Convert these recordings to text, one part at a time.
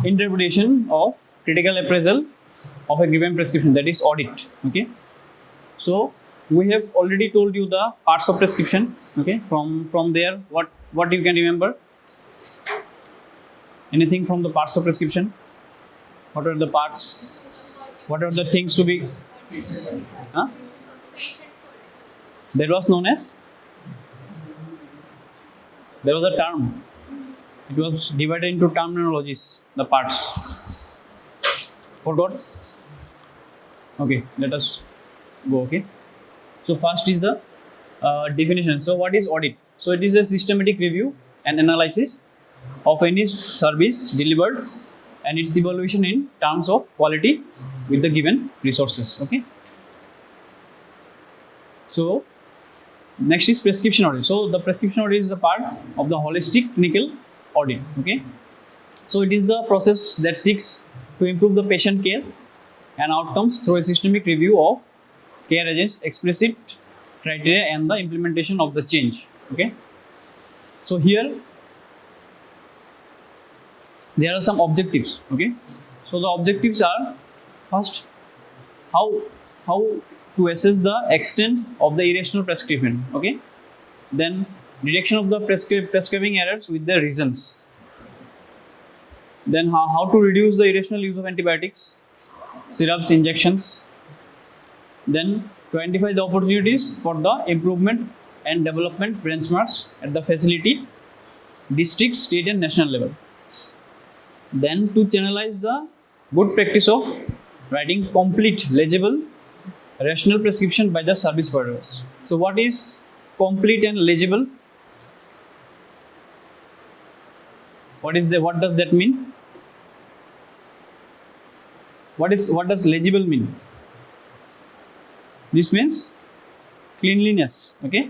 interpretation of critical appraisal of a given prescription, that is audit. Okay, so we have already told you the parts of prescription. Okay, from there, what you can remember? Anything from the parts of prescription? What are the parts? What are the things to be? Huh? That was known as. There was a term. It was divided into terminologies. The parts. Forgot? Okay, let us go. Okay. So first is the definition. So what is audit? So it is a systematic review and analysis of any service delivered and its evaluation in terms of quality with the given resources. Okay. So next is prescription audit. So the prescription audit is a part of the holistic clinical audit. Okay. So it is the process that seeks to improve the patient care and outcomes through a systemic review of care agents, explicit criteria, and the implementation of the change. Okay. So here there are some objectives. Okay. So the objectives are first how to assess the extent of the irrational prescription. Okay. Then detection of the prescribing errors with the reasons. Then how to reduce the irrational use of antibiotics, syrups, injections. Then to identify the opportunities for the improvement and development benchmarks at the facility, district, state, and national level. Then to channelize the good practice of writing complete, legible, rational prescription by the service providers. So what is complete and legible? What does that mean? What does legible mean? This means cleanliness. Okay,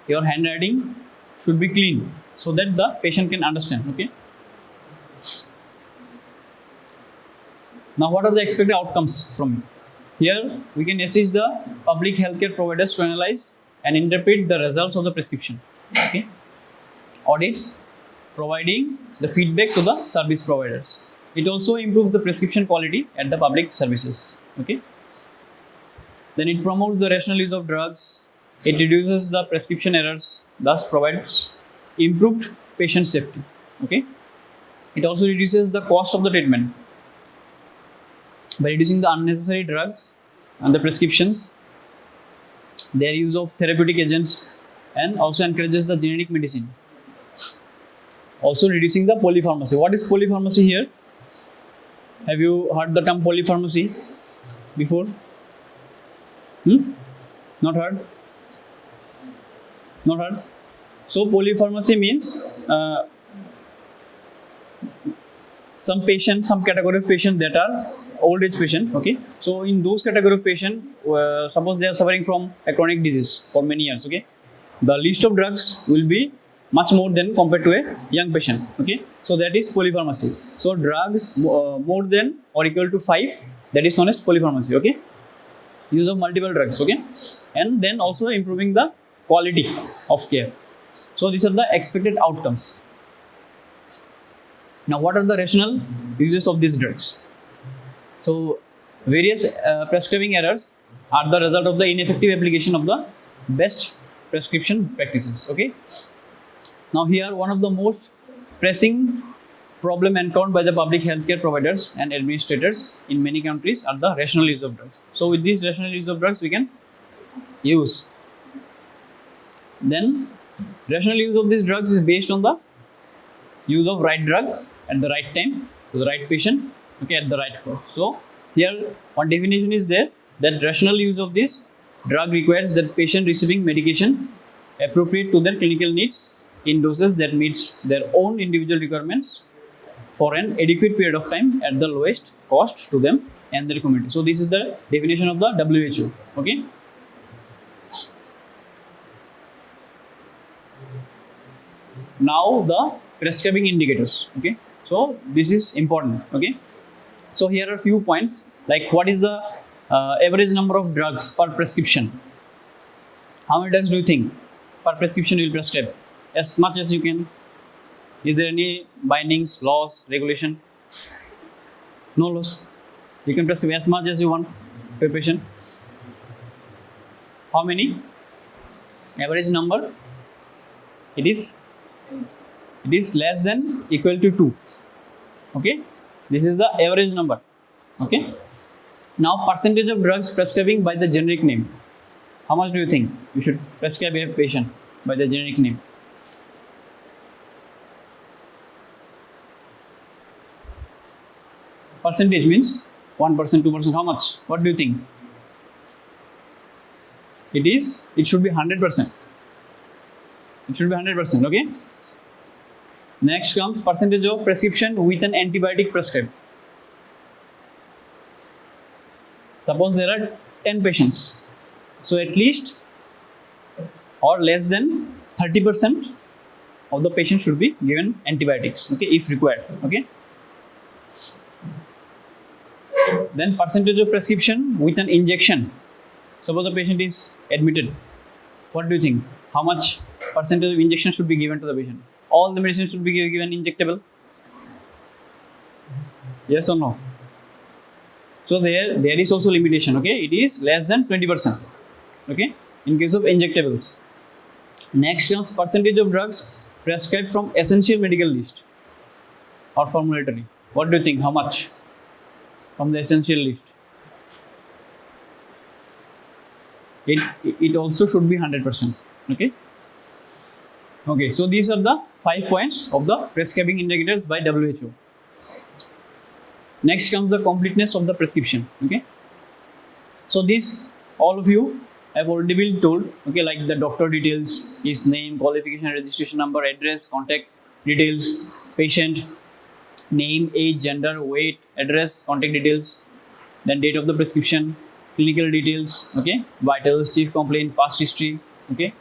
your handwriting should be clean so that the patient can understand. Okay. Now, what are the expected outcomes from it? Here, we can assist the public healthcare providers to analyze and interpret the results of the prescription. Okay. Audits, providing the feedback to the service providers. It also improves the prescription quality at the public services. Okay. Then it promotes the rational use of drugs. It reduces the prescription errors, thus provides improved patient safety. Okay. It also reduces the cost of the treatment by reducing the unnecessary drugs and the prescriptions, their use of therapeutic agents, and also encourages the generic medicine. Also reducing the polypharmacy. What is polypharmacy here? Have you heard the term polypharmacy before? Not heard? Not heard? So polypharmacy means some category of patients that are old age patient. Okay, so in those category of patient, suppose they are suffering from a chronic disease for many years. Okay, the list of drugs will be much more than compared to a young patient. Okay, so that is polypharmacy. So drugs more than or equal to 5, that is known as polypharmacy. Okay, use of multiple drugs. Okay, and then also improving the quality of care. So these are the expected outcomes. Now, what are the rational uses of these drugs? So various prescribing errors are the result of the ineffective application of the best prescription practices. Okay. Now here, one of the most pressing problem encountered by the public healthcare providers and administrators in many countries are the rational use of drugs. So with this rational use of drugs, we can use. Then rational use of these drugs is based on the use of right drug at the right time to the right patient. Okay, at the right cost. So here one definition is there that rational use of this drug requires that patient receiving medication appropriate to their clinical needs in doses that meets their own individual requirements for an adequate period of time at the lowest cost to them and their community. So this is the definition of the WHO. Okay. Now the prescribing indicators. Okay. So this is important. Okay. So here are a few points, like what is the average number of drugs per prescription? How many drugs do you think per prescription you will prescribe? As much as you can. Is there any bindings, laws, regulation? No loss. You can prescribe as much as you want per patient. How many? Average number. It is less than equal to 2. Okay. This is the average number. Okay. Now percentage of drugs prescribing by the generic name. How much do you think you should prescribe a patient by the generic name? Percentage means 1%, 2%. How much? What do you think? It should be 100%. It should be 100%. Okay. Next comes percentage of prescription with an antibiotic prescribed. Suppose there are 10 patients. So at least or less than 30% of the patient should be given antibiotics, okay, if required. Okay. Then percentage of prescription with an injection. Suppose the patient is admitted. What do you think? How much percentage of injection should be given to the patient? All the medicine should be given injectable? Yes or no? So there is also limitation. Okay, it is less than 20%. Okay, in case of injectables. Next comes percentage of drugs prescribed from essential medical list or formulary. What do you think? How much from the essential list? It also should be 100%. Okay. Okay. So these are the 5 points of the prescribing indicators by WHO. Next comes the completeness of the prescription. Okay. So this all of you have already been told. Okay, like the doctor details, his name, qualification, registration number, address, contact details, patient name, age, gender, weight, address, contact details, then date of the prescription, clinical details, okay, vitals, chief complaint, past history, okay,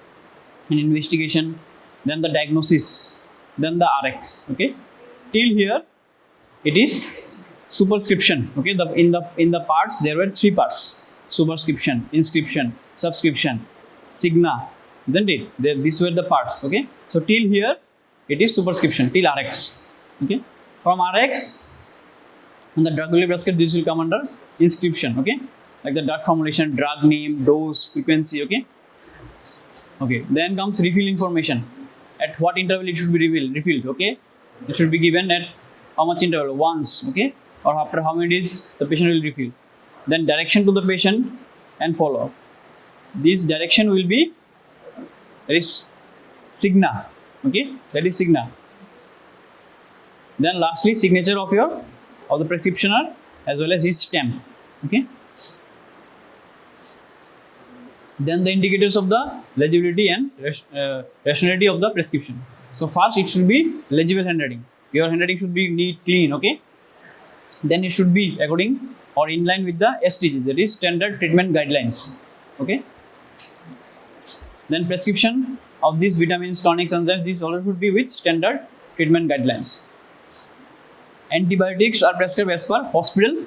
and investigation, then the diagnosis, then the RX, okay. Till here, it is superscription, okay. In the parts there were 3 parts: superscription, inscription, subscription, Signa, isn't it? These were the parts, okay. So till here, it is superscription till RX, okay. From RX, and the drug will be prescribed, this will come under inscription, okay, like the drug formulation, drug name, dose, frequency, okay. Okay, then comes refill information. At what interval it should be refilled, okay. It should be given at how much interval? Once, okay, or after how many days the patient will refill. Then direction to the patient and follow up. This direction will be, there is Signa, okay, that is Signa. Then lastly, signature of the prescriptioner as well as his stamp, okay. Then the indicators of the legibility and rationality of the prescription. So first it should be legible handwriting. Your handwriting should be neat, clean, okay. Then it should be according or in line with the STG, that is standard treatment guidelines, okay. Then prescription of these vitamins, tonics, and enzymes, these all should be with standard treatment guidelines. Antibiotics are prescribed as per hospital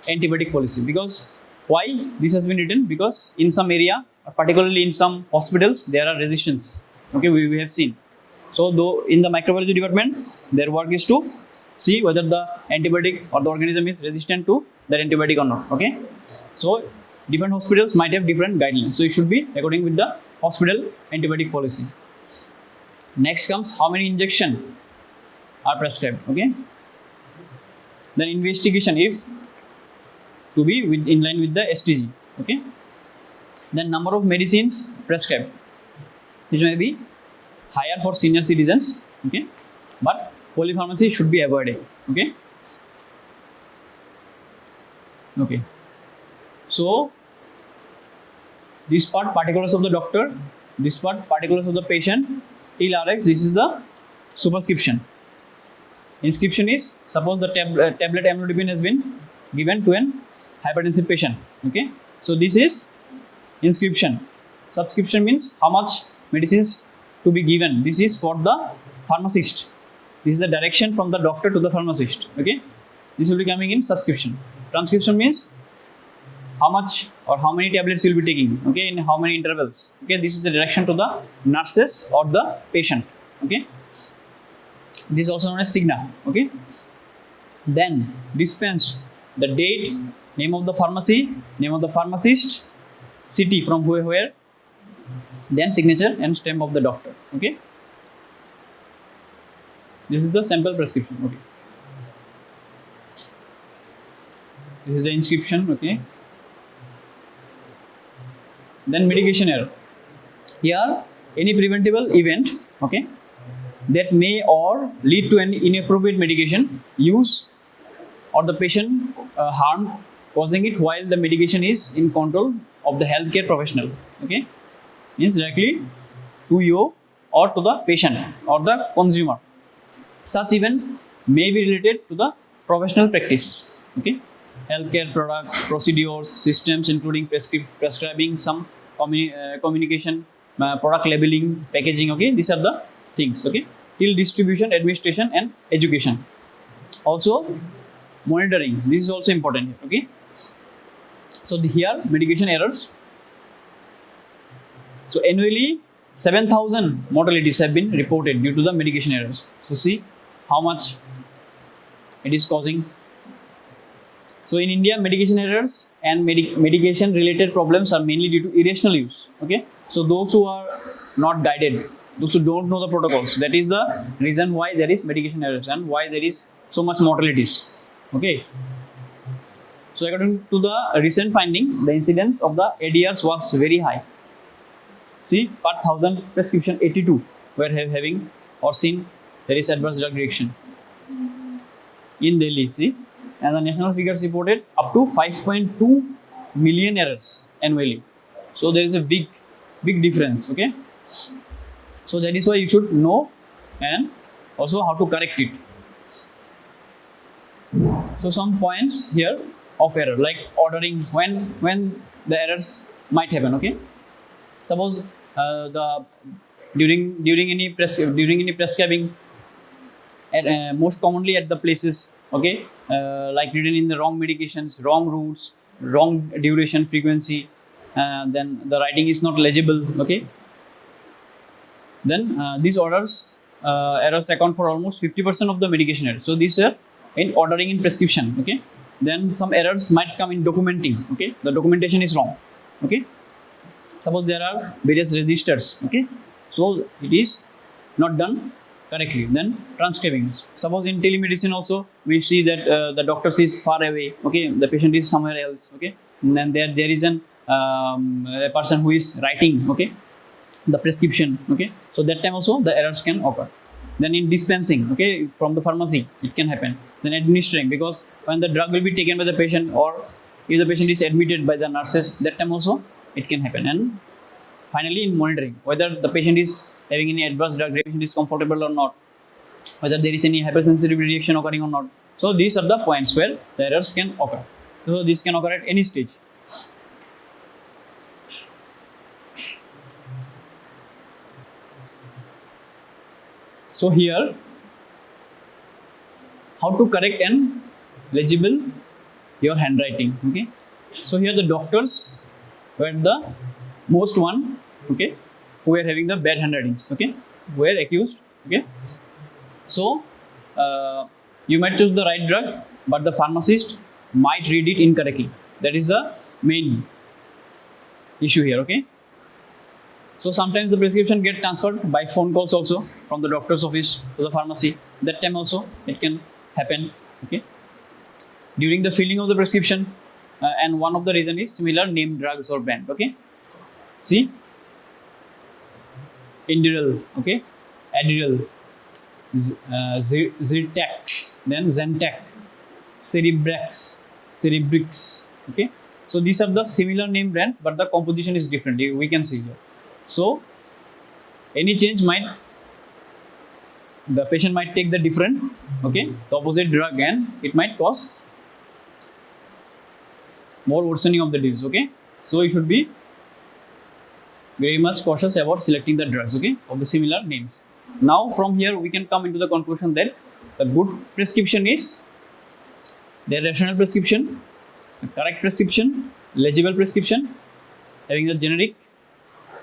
antibiotic policy. Because why this has been written? Because in some area, particularly in some hospitals, there are resistance. Okay, we have seen. So though in the microbiology department, their work is to see whether the antibiotic or the organism is resistant to that antibiotic or not. Okay, so different hospitals might have different guidelines. So it should be according with the hospital antibiotic policy. Next comes how many injections are prescribed. Okay. Then investigation if to be in line with the STG, okay. Then number of medicines prescribed, which may be higher for senior citizens, okay, but polypharmacy should be avoided, okay. Okay, so this part particulars of the doctor, this part particulars of the patient till RX. This is the superscription. Inscription is, suppose the tablet amlodipine has been given to an hypertensive patient, okay. So this is inscription. Subscription means how much medicines to be given. This is for the pharmacist. This is the direction from the doctor to the pharmacist, okay. This will be coming in subscription. Transcription means how much or how many tablets you will be taking, okay, in how many intervals, okay. This is the direction to the nurses or the patient, okay. This is also known as Signa, okay. Then dispensed, the date, name of the pharmacy, name of the pharmacist, city from where, then signature and stamp of the doctor. Okay. This is the sample prescription. Okay. This is the inscription. Okay. Then medication error. Here, any preventable event, okay, that may or lead to an inappropriate medication use or the patient harm causing it while the medication is in control of the healthcare professional. Okay, means directly to you or to the patient or the consumer. Such event may be related to the professional practice. Okay, healthcare products, procedures, systems including prescribing, some communication, product labeling, packaging. Okay, these are the things. Okay, till distribution, administration, and education. Also, monitoring. This is also important. Okay, so here medication errors. So annually, 7,000 mortalities have been reported due to the medication errors. So see how much it is causing. So in India, medication errors and medication related problems are mainly due to irrational use. Okay, so those who are not guided, those who don't know the protocols, that is the reason why there is medication errors and why there is so much mortalities. Okay, so according to the recent finding, the incidence of the ADRs was very high. See, per 1,000 prescription, 82 were having or seen there is adverse drug reaction in Delhi. See, and the national figures reported up to 5.2 million errors annually. So there is a big difference. Okay, so that is why you should know and also how to correct it. So some points here of error, like ordering, when the errors might happen. Okay, suppose during any prescribing, most commonly at the places. Okay, like written in the wrong medications, wrong routes, wrong duration, frequency, then the writing is not legible. Okay, then these errors account for almost 50% of the medication errors. So these are in ordering in prescription. Okay, then some errors might come in documenting. Okay, the documentation is wrong. Okay, suppose there are various registers. Okay, so it is not done correctly. Then transcribing. Suppose in telemedicine also we see that the doctor is far away. Okay, the patient is somewhere else. Okay, and then there is a person who is writing. Okay, the prescription. Okay, so that time also the errors can occur. Then in dispensing, okay, from the pharmacy it can happen. Then administering, because when the drug will be taken by the patient or if the patient is admitted by the nurses, that time also it can happen. And finally in monitoring, whether the patient is having any adverse drug reaction, is comfortable or not, whether there is any hypersensitivity reaction occurring or not. So these are the points where the errors can occur. So this can occur at any stage. So here, how to correct and legible your handwriting. Okay, so here the doctors were the most one. Okay, who were having the bad handwritings. Okay, were accused. Okay, so you might choose the right drug, but the pharmacist might read it incorrectly. That is the main issue here. Okay, so sometimes the prescription get transferred by phone calls also from the doctor's office to the pharmacy. That time also it can happen. Okay, during the filling of the prescription, and one of the reason is similar name drugs or brand. Okay, see, Indiral, okay, Adderall, Zyrtec, then Zentec, Cerebrix. Okay, so these are the similar name brands, but the composition is different. We can see here. So any change the patient might take the different, okay, the opposite drug, and it might cause more worsening of the disease. Okay, so you should be very much cautious about selecting the drugs, okay, of the similar names. Now from here we can come into the conclusion that the good prescription is the rational prescription, the correct prescription, legible prescription, having the generic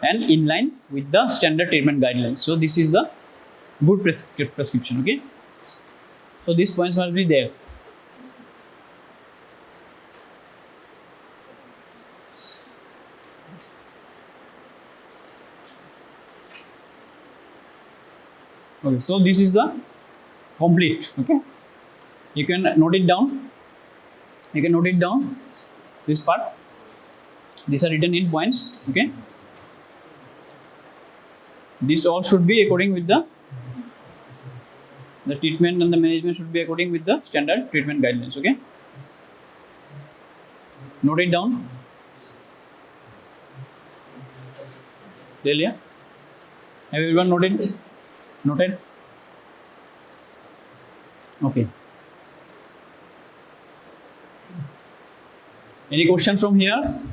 and in line with the standard treatment guidelines. So this is the good prescription. Okay, so these points must be there. Okay, so this is the complete. Okay, you can note it down. You can note it down. This part. These are written in points. Okay. This all should be according with the treatment and the management should be according with the standard treatment guidelines. Okay. Note it down. Delia, have everyone noted? Noted? Okay. Any question from here?